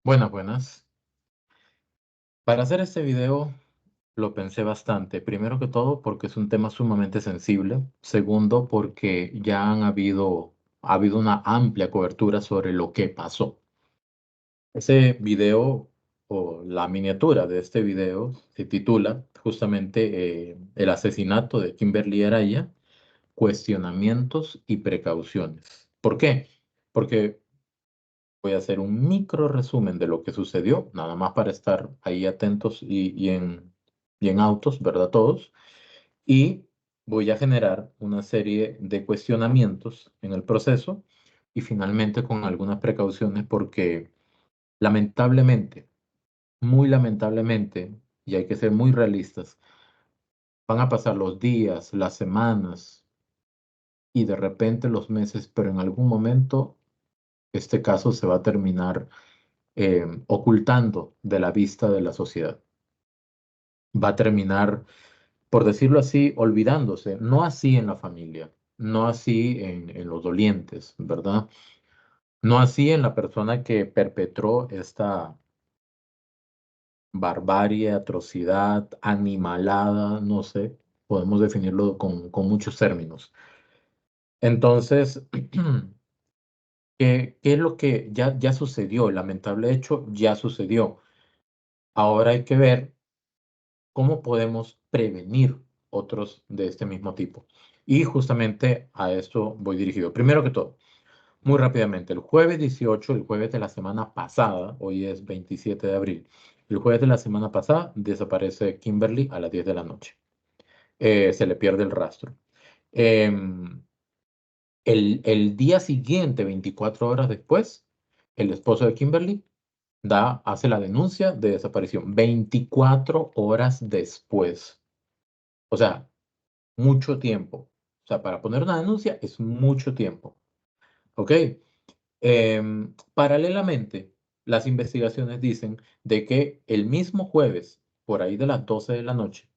Buenas, buenas. Para hacer este video lo pensé bastante. Primero que todo porque es un tema sumamente sensible. Segundo porque ya ha habido una amplia cobertura sobre lo que pasó. Ese video o la miniatura de este video se titula justamente El asesinato de Kimberly Araya, cuestionamientos y precauciones. ¿Por qué? Porque voy a hacer un micro resumen de lo que sucedió, nada más para estar ahí atentos y en autos, ¿verdad? Todos. Y voy a generar una serie de cuestionamientos en el proceso y finalmente con algunas precauciones porque lamentablemente, muy lamentablemente, y hay que ser muy realistas, van a pasar los días, las semanas y de repente los meses, pero en algún momento este caso se va a terminar ocultando de la vista de la sociedad. Va a terminar, por decirlo así, olvidándose, no así en la familia, no así en los dolientes, ¿verdad? No así en la persona que perpetró esta barbarie, atrocidad, animalada, no sé, podemos definirlo con muchos términos. Entonces, ¿qué es lo que ya sucedió? El lamentable hecho ya sucedió. Ahora hay que ver cómo podemos prevenir otros de este mismo tipo. Y justamente a esto voy dirigido. Primero que todo, muy rápidamente, el jueves 18, el jueves de la semana pasada, hoy es 27 de abril, el jueves de la semana pasada desaparece Kimberly a las 10 de la noche. Se le pierde el rastro. Em, el día siguiente, 24 horas después, el esposo de Kimberly hace la denuncia de desaparición. 24 horas después. O sea, mucho tiempo. O sea, para poner una denuncia es mucho tiempo. ¿Ok? Paralelamente, las investigaciones dicen de que el mismo jueves, por ahí de las 12 de la noche,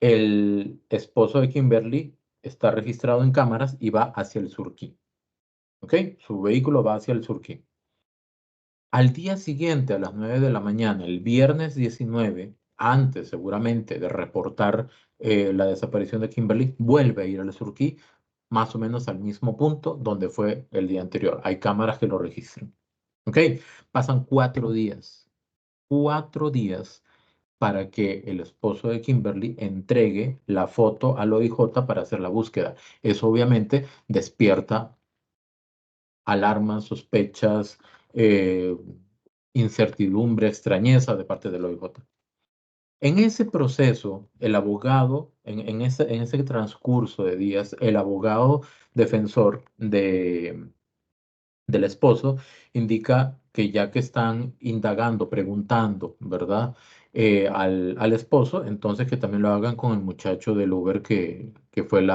el esposo de Kimberly está registrado en cámaras y va hacia el Surquí. ¿Ok? Su vehículo va hacia el Surquí. Al día siguiente, a las 9 de la mañana, el viernes 19, antes seguramente de reportar la desaparición de Kimberly, vuelve a ir al Surquí, más o menos al mismo punto donde fue el día anterior. Hay cámaras que lo registran. ¿Ok? Pasan 4 días. 4 días para que el esposo de Kimberly entregue la foto al OIJ para hacer la búsqueda. Eso obviamente despierta alarmas, sospechas, eh, incertidumbre, extrañeza de parte del OIJ. En ese proceso, el abogado, en ese transcurso de días, el abogado defensor del esposo indica que ya que están indagando, preguntando, ¿verdad? Al esposo, entonces que también lo hagan con el muchacho del Uber que fue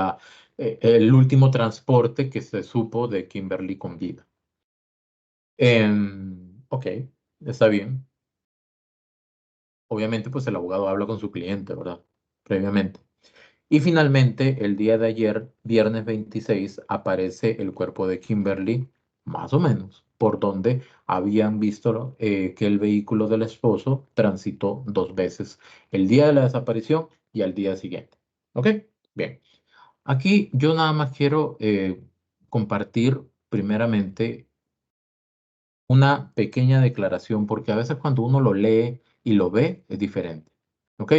el último transporte que se supo de Kimberly con vida. Ok, está bien. Obviamente, pues el abogado habla con su cliente, ¿verdad? Previamente. Y finalmente, el día de ayer, viernes 26, aparece el cuerpo de Kimberly, más o menos, por donde habían visto que el vehículo del esposo transitó 2 veces, el día de la desaparición y al día siguiente. ¿Ok? Bien. Aquí yo nada más quiero compartir primeramente una pequeña declaración, porque a veces cuando uno lo lee y lo ve es diferente. ¿Ok?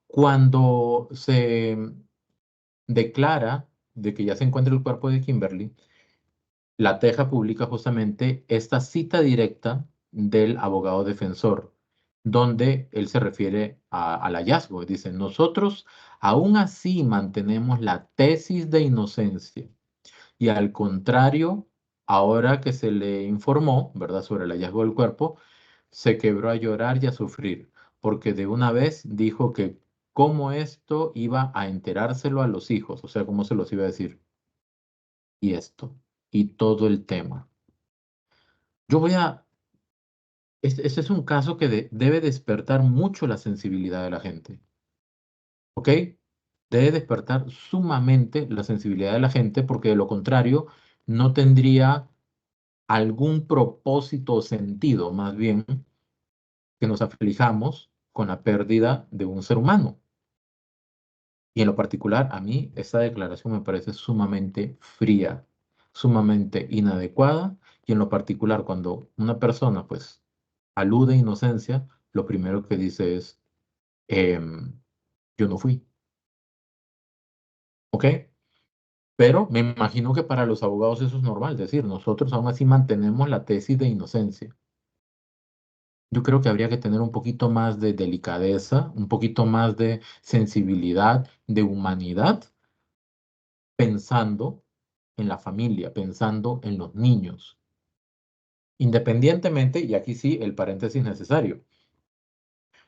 Cuando se declara de que ya se encuentra el cuerpo de Kimberly, La Teja publica justamente esta cita directa del abogado defensor, donde él se refiere al hallazgo. Dice, nosotros aún así mantenemos la tesis de inocencia y al contrario, ahora que se le informó, ¿verdad?, sobre el hallazgo del cuerpo, se quebró a llorar y a sufrir, porque de una vez dijo que cómo esto iba a enterárselo a los hijos, o sea, cómo se los iba a decir, y esto, y todo el tema. Yo voy a, este es un caso que debe despertar mucho la sensibilidad de la gente, ¿ok? Debe despertar sumamente la sensibilidad de la gente, porque de lo contrario, no tendría algún propósito o sentido, más bien, que nos aflijamos con la pérdida de un ser humano. Y en lo particular, a mí esta declaración me parece sumamente fría, sumamente inadecuada. Y en lo particular, cuando una persona, pues, alude a inocencia, lo primero que dice es, em, yo no fui, ¿ok? Pero me imagino que para los abogados eso es normal, es decir, nosotros aún así mantenemos la tesis de inocencia. Yo creo que habría que tener un poquito más de delicadeza, un poquito más de sensibilidad, de humanidad, pensando en la familia, pensando en los niños. Independientemente, y aquí sí el paréntesis necesario,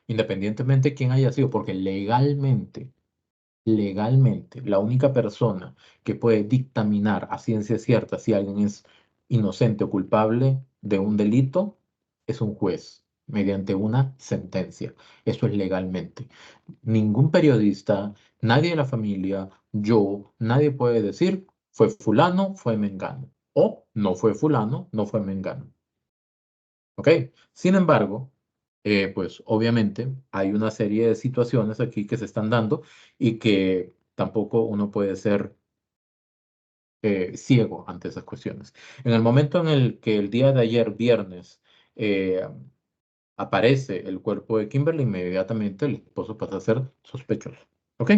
independientemente de quién haya sido, porque legalmente, la única persona que puede dictaminar a ciencia cierta si alguien es inocente o culpable de un delito es un juez, mediante una sentencia. Eso es legalmente. Ningún periodista, nadie de la familia, yo, nadie puede decir fue fulano, fue mengano. O no fue fulano, no fue mengano. ¿Ok? Sin embargo, pues obviamente hay una serie de situaciones aquí que se están dando y que tampoco uno puede ser ciego ante esas cuestiones. En el momento en el que el día de ayer, viernes, eh, aparece el cuerpo de Kimberly, inmediatamente el esposo pasa a ser sospechoso. ¿Ok?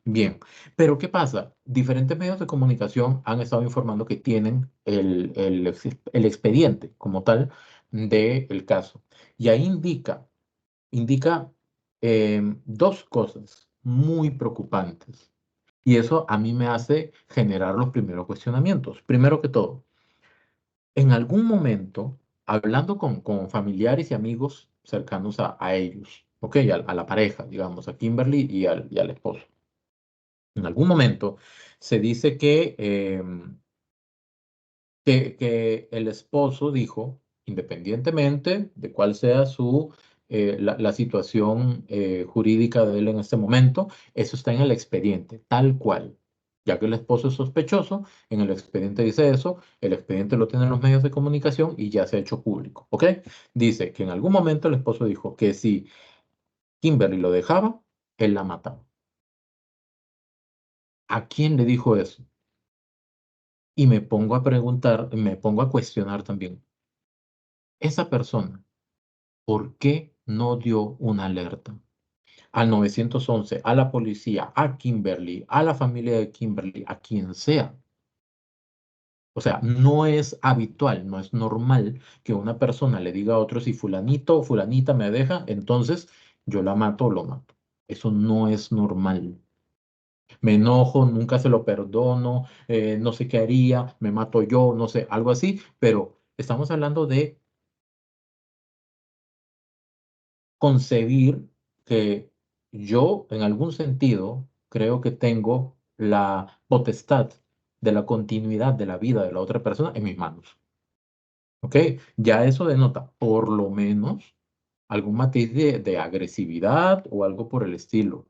Bien. Pero ¿qué pasa? Diferentes medios de comunicación han estado informando que tienen el expediente como tal del caso. Y ahí indica dos cosas muy preocupantes. Y eso a mí me hace generar los primeros cuestionamientos. Primero que todo, en algún momento, hablando con familiares y amigos cercanos a ellos, ¿ok? A la pareja, digamos, a Kimberly y al esposo. En algún momento se dice que el esposo dijo, independientemente de cuál sea la situación jurídica de él en este momento, eso está en el expediente, tal cual. Ya que el esposo es sospechoso, en el expediente dice eso, el expediente lo tienen los medios de comunicación y ya se ha hecho público, ¿ok? Dice que en algún momento el esposo dijo que si Kimberly lo dejaba, él la mataba. ¿A quién le dijo eso? Y me pongo a preguntar, me pongo a cuestionar también. Esa persona, ¿por qué no dio una alerta? Al 911, a la policía, a Kimberly, a la familia de Kimberly, a quien sea. O sea, no es habitual, no es normal que una persona le diga a otro si fulanito o fulanita me deja, entonces yo la mato o lo mato. Eso no es normal. Me enojo, nunca se lo perdono, no sé qué haría, me mato yo, no sé, algo así, pero estamos hablando de concebir que yo, en algún sentido, creo que tengo la potestad de la continuidad de la vida de la otra persona en mis manos. ¿Ok? Ya eso denota, por lo menos, algún matiz de agresividad o algo por el estilo.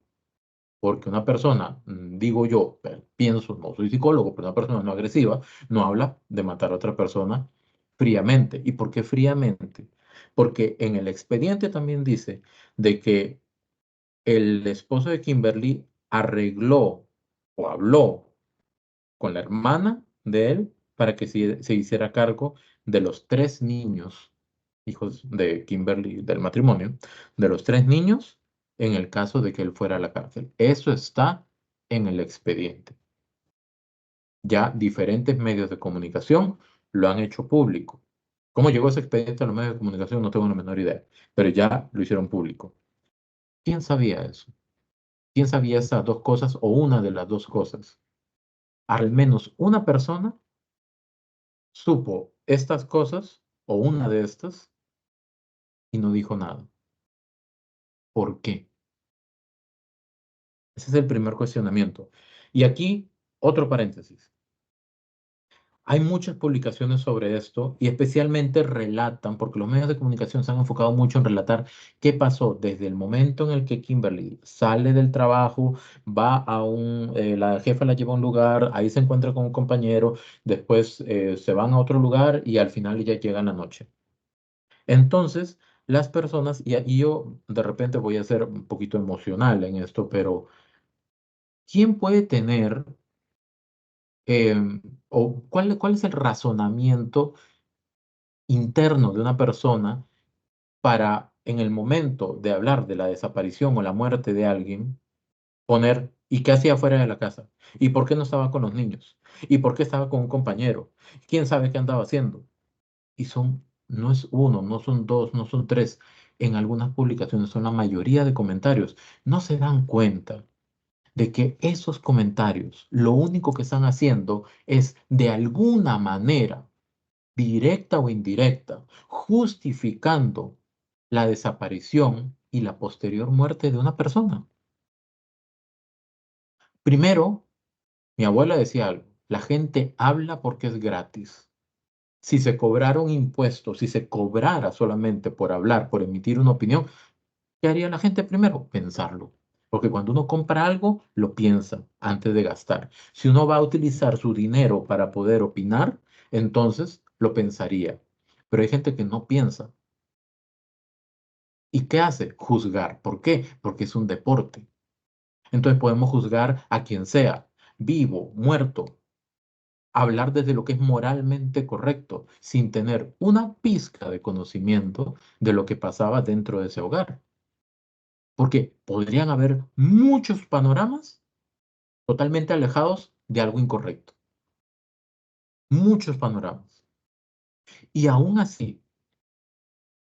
Porque una persona, digo yo, pienso, no soy psicólogo, pero una persona no agresiva no habla de matar a otra persona fríamente. ¿Y por qué fríamente? Porque en el expediente también dice de que el esposo de Kimberly arregló o habló con la hermana de él para que se hiciera cargo de los tres niños, hijos de Kimberly, del matrimonio, de los tres niños en el caso de que él fuera a la cárcel. Eso está en el expediente. Ya diferentes medios de comunicación lo han hecho público. ¿Cómo llegó ese expediente a los medios de comunicación? No tengo la menor idea, pero ya lo hicieron público. ¿Quién sabía eso? ¿Quién sabía esas dos cosas o una de las dos cosas? Al menos una persona supo estas cosas o una de estas y no dijo nada. ¿Por qué? Ese es el primer cuestionamiento. Y aquí, otro paréntesis. Hay muchas publicaciones sobre esto y especialmente relatan, porque los medios de comunicación se han enfocado mucho en relatar qué pasó desde el momento en el que Kimberly sale del trabajo, va a la jefa la lleva a un lugar, ahí se encuentra con un compañero, después se van a otro lugar y al final ya llega la noche. Entonces, las personas, y yo de repente voy a ser un poquito emocional en esto, pero ¿quién puede tener o cuál es el razonamiento interno de una persona para, en el momento de hablar de la desaparición o la muerte de alguien, poner, ¿y qué hacía fuera de la casa? ¿Y por qué no estaba con los niños? ¿Y por qué estaba con un compañero? ¿Quién sabe qué andaba haciendo? Y no es uno, no son dos, no son tres. En algunas publicaciones son la mayoría de comentarios. No se dan cuenta de que esos comentarios lo único que están haciendo es de alguna manera directa o indirecta, justificando la desaparición y la posterior muerte de una persona. Primero, mi abuela decía algo, la gente habla porque es gratis. Si se cobraron impuestos, si se cobrara solamente por hablar, por emitir una opinión, ¿qué haría la gente primero? Pensarlo. Porque cuando uno compra algo, lo piensa antes de gastar. Si uno va a utilizar su dinero para poder opinar, entonces lo pensaría. Pero hay gente que no piensa. ¿Y qué hace? Juzgar. ¿Por qué? Porque es un deporte. Entonces podemos juzgar a quien sea, vivo, muerto, hablar desde lo que es moralmente correcto, sin tener una pizca de conocimiento de lo que pasaba dentro de ese hogar. Porque podrían haber muchos panoramas totalmente alejados de algo incorrecto. Muchos panoramas. Y aún así,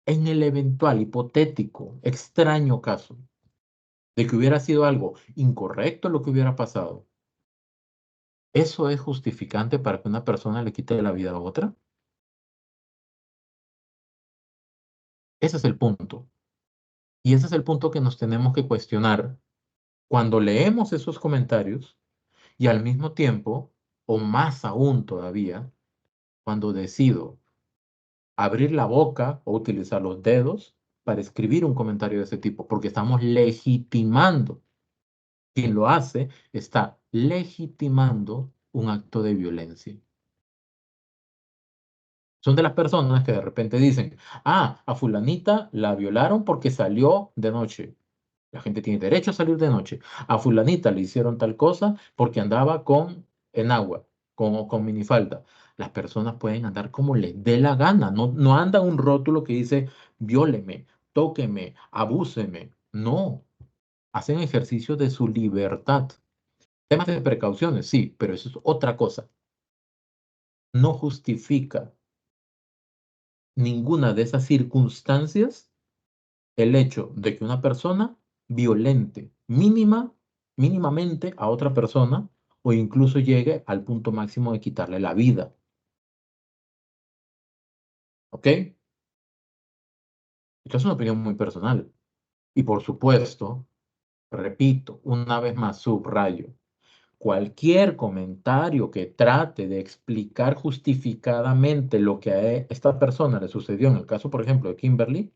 en el eventual, hipotético, extraño caso de que hubiera sido algo incorrecto lo que hubiera pasado, ¿eso es justificante para que una persona le quite la vida a otra? Ese es el punto. Y ese es el punto que nos tenemos que cuestionar cuando leemos esos comentarios y al mismo tiempo, o más aún todavía, cuando decido abrir la boca o utilizar los dedos para escribir un comentario de ese tipo, porque estamos legitimando. Quien lo hace está legitimando un acto de violencia. Son de las personas que de repente dicen, a fulanita la violaron porque salió de noche. La gente tiene derecho a salir de noche. A fulanita le hicieron tal cosa porque andaba en agua, con minifalda. Las personas pueden andar como les dé la gana. No, no anda un rótulo que dice, vióleme, tóqueme, abúseme. No, hacen ejercicio de su libertad. Temas de precauciones, sí, pero eso es otra cosa. No justifica ninguna de esas circunstancias el hecho de que una persona violente mínimamente a otra persona o incluso llegue al punto máximo de quitarle la vida. ¿Ok? Esto es una opinión muy personal. Y por supuesto, repito, una vez más, subrayo, cualquier comentario que trate de explicar justificadamente lo que a esta persona le sucedió, en el caso, por ejemplo, de Kimberly,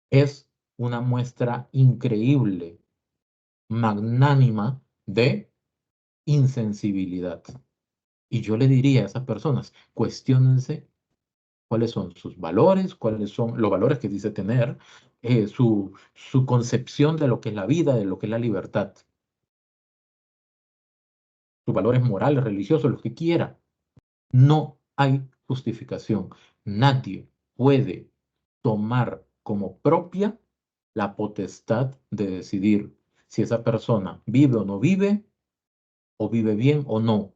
es una muestra increíble, magnánima de insensibilidad. Y yo le diría a esas personas, cuestiónense cuáles son sus valores, cuáles son los valores que dice tener, su concepción de lo que es la vida, de lo que es la libertad, sus valores morales, religiosos, lo que quiera. No hay justificación. Nadie puede tomar como propia la potestad de decidir si esa persona vive o no vive, o vive bien o no,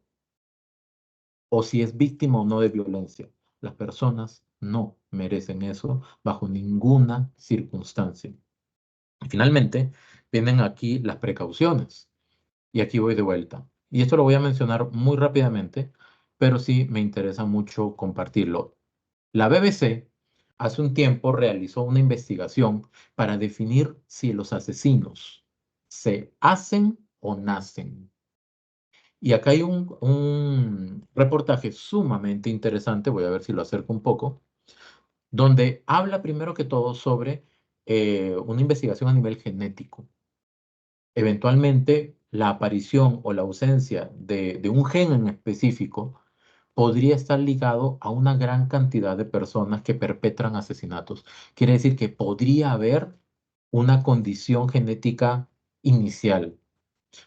o si es víctima o no de violencia. Las personas no merecen eso bajo ninguna circunstancia. Y finalmente, vienen aquí las precauciones. Y aquí voy de vuelta. Y esto lo voy a mencionar muy rápidamente, pero sí me interesa mucho compartirlo. La BBC hace un tiempo realizó una investigación para definir si los asesinos se hacen o nacen. Y acá hay un reportaje sumamente interesante, voy a ver si lo acerco un poco, donde habla primero que todo sobre una investigación a nivel genético. Eventualmente, la aparición o la ausencia de un gen en específico podría estar ligado a una gran cantidad de personas que perpetran asesinatos. Quiere decir que podría haber una condición genética inicial.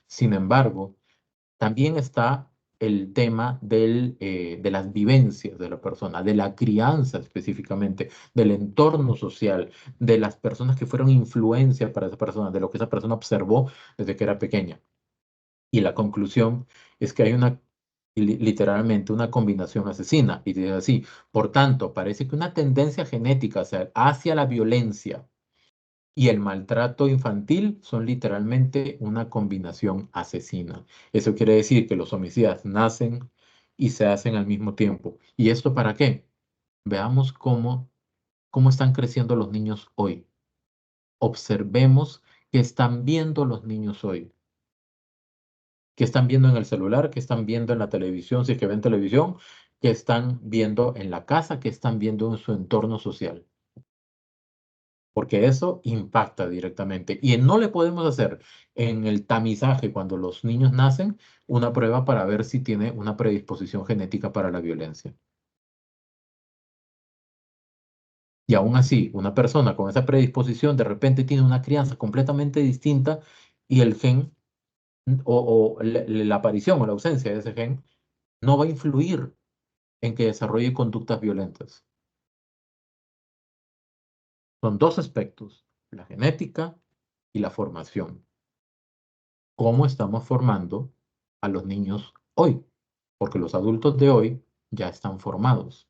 Sin embargo, también está el tema de las vivencias de la persona, de la crianza específicamente, del entorno social, de las personas que fueron influencia para esa persona, de lo que esa persona observó desde que era pequeña. Y la conclusión es que hay literalmente una combinación asesina. Y dice así, por tanto, parece que una tendencia genética hacia la violencia y el maltrato infantil son literalmente una combinación asesina. Eso quiere decir que los homicidas nacen y se hacen al mismo tiempo. ¿Y esto para qué? Veamos cómo están creciendo los niños hoy. Observemos qué están viendo los niños hoy. ¿Qué están viendo en el celular? ¿Qué están viendo en la televisión? Si es que ven televisión, ¿qué están viendo en la casa? ¿Qué están viendo en su entorno social? Porque eso impacta directamente. Y no le podemos hacer en el tamizaje cuando los niños nacen una prueba para ver si tiene una predisposición genética para la violencia. Y aún así, una persona con esa predisposición de repente tiene una crianza completamente distinta y el gen la aparición o la ausencia de ese gen no va a influir en que desarrolle conductas violentas. Son dos aspectos, la genética y la formación. ¿Cómo estamos formando a los niños hoy? Porque los adultos de hoy ya están formados.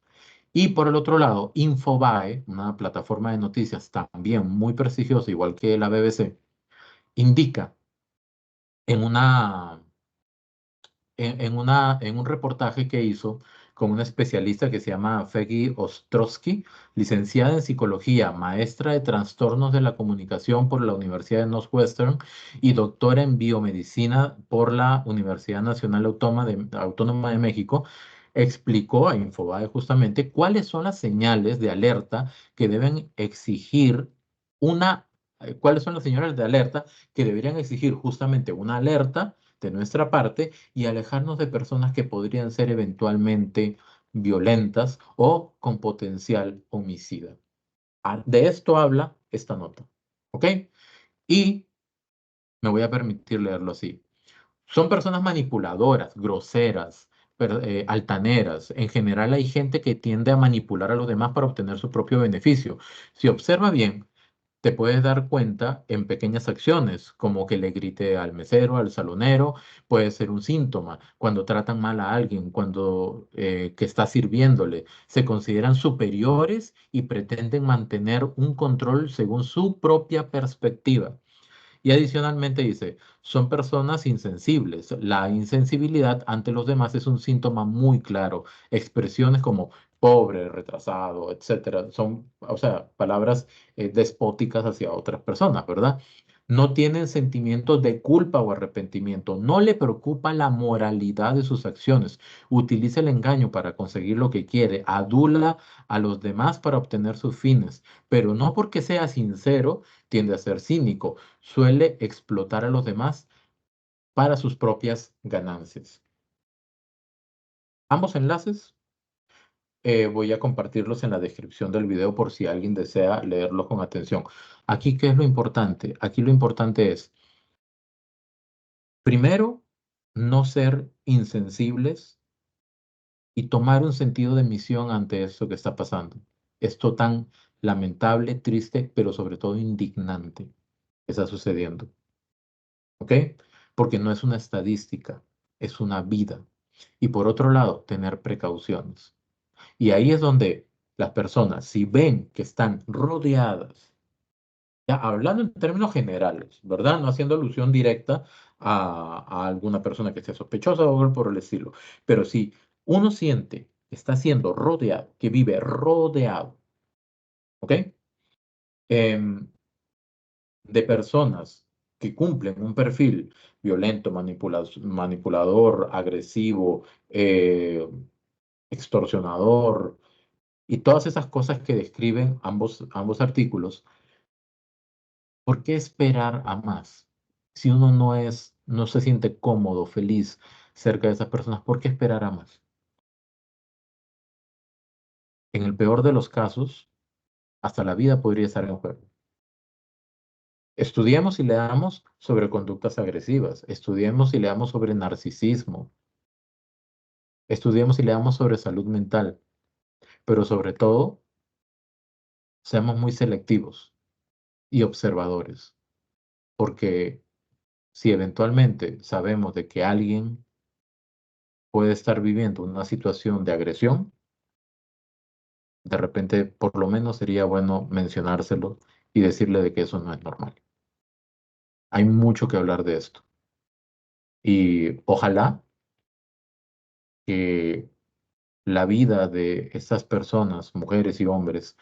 Y por el otro lado, Infobae, una plataforma de noticias también muy prestigiosa, igual que la BBC, indica en en un reportaje que hizo con una especialista que se llama Feggy Ostrowski, licenciada en psicología, maestra de trastornos de la comunicación por la Universidad de Northwestern y doctora en biomedicina por la Universidad Nacional Autónoma de México, explicó a Infobae justamente cuáles son las señales de alerta que deben exigir cuáles son las señales de alerta que deberían exigir justamente una alerta de nuestra parte y alejarnos de personas que podrían ser eventualmente violentas o con potencial homicida. De esto habla esta nota, ¿ok? Y me voy a permitir leerlo así. Son personas manipuladoras, groseras, altaneras. En general hay gente que tiende a manipular a los demás para obtener su propio beneficio. Si observa bien, te puedes dar cuenta en pequeñas acciones, como que le grite al mesero, al salonero, puede ser un síntoma. Cuando tratan mal a alguien, cuando que está sirviéndole, se consideran superiores y pretenden mantener un control según su propia perspectiva. Y adicionalmente dice, son personas insensibles. La insensibilidad ante los demás es un síntoma muy claro. Expresiones como pobre, retrasado, etcétera, son, o sea, palabras despóticas hacia otras personas, ¿verdad? No tienen sentimientos de culpa o arrepentimiento. No le preocupa la moralidad de sus acciones. Utiliza el engaño para conseguir lo que quiere. Adula a los demás para obtener sus fines. Pero no porque sea sincero, tiende a ser cínico, suele explotar a los demás para sus propias ganancias. Ambos enlaces voy a compartirlos en la descripción del video por si alguien desea leerlos con atención. Aquí, ¿qué es lo importante? Aquí lo importante es, primero, no ser insensibles y tomar un sentido de misión ante esto que está pasando. Esto tan lamentable, triste, pero sobre todo indignante que está sucediendo. ¿Ok? Porque no es una estadística, es una vida. Y por otro lado, tener precauciones. Y ahí es donde las personas, si ven que están rodeadas, ya hablando en términos generales, ¿verdad? No haciendo alusión directa a alguna persona que sea sospechosa o algo por el estilo, pero si uno siente que está siendo rodeado, que vive rodeado, ¿ok? Em, de personas que cumplen un perfil violento, manipulador, agresivo, extorsionador y todas esas cosas que describen ambos artículos, ¿por qué esperar a más? Si uno no se siente cómodo, feliz cerca de esas personas, ¿por qué esperar a más? En el peor de los casos, hasta la vida podría estar en juego. Estudiemos y leamos sobre conductas agresivas, estudiemos y leamos sobre narcisismo, estudiemos y leamos sobre salud mental, pero sobre todo, seamos muy selectivos y observadores, porque si eventualmente sabemos de que alguien puede estar viviendo una situación de agresión, de repente por lo menos sería bueno mencionárselo y decirle de que eso no es normal. Hay mucho que hablar de esto y ojalá que la vida de estas personas, mujeres y hombres,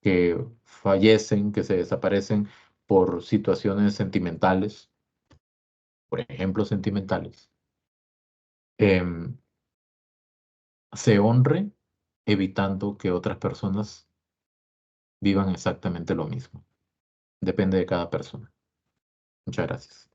que fallecen, que se desaparecen por situaciones sentimentales, por ejemplo, sentimentales, em, se honre evitando que otras personas vivan exactamente lo mismo. Depende de cada persona. Muchas gracias.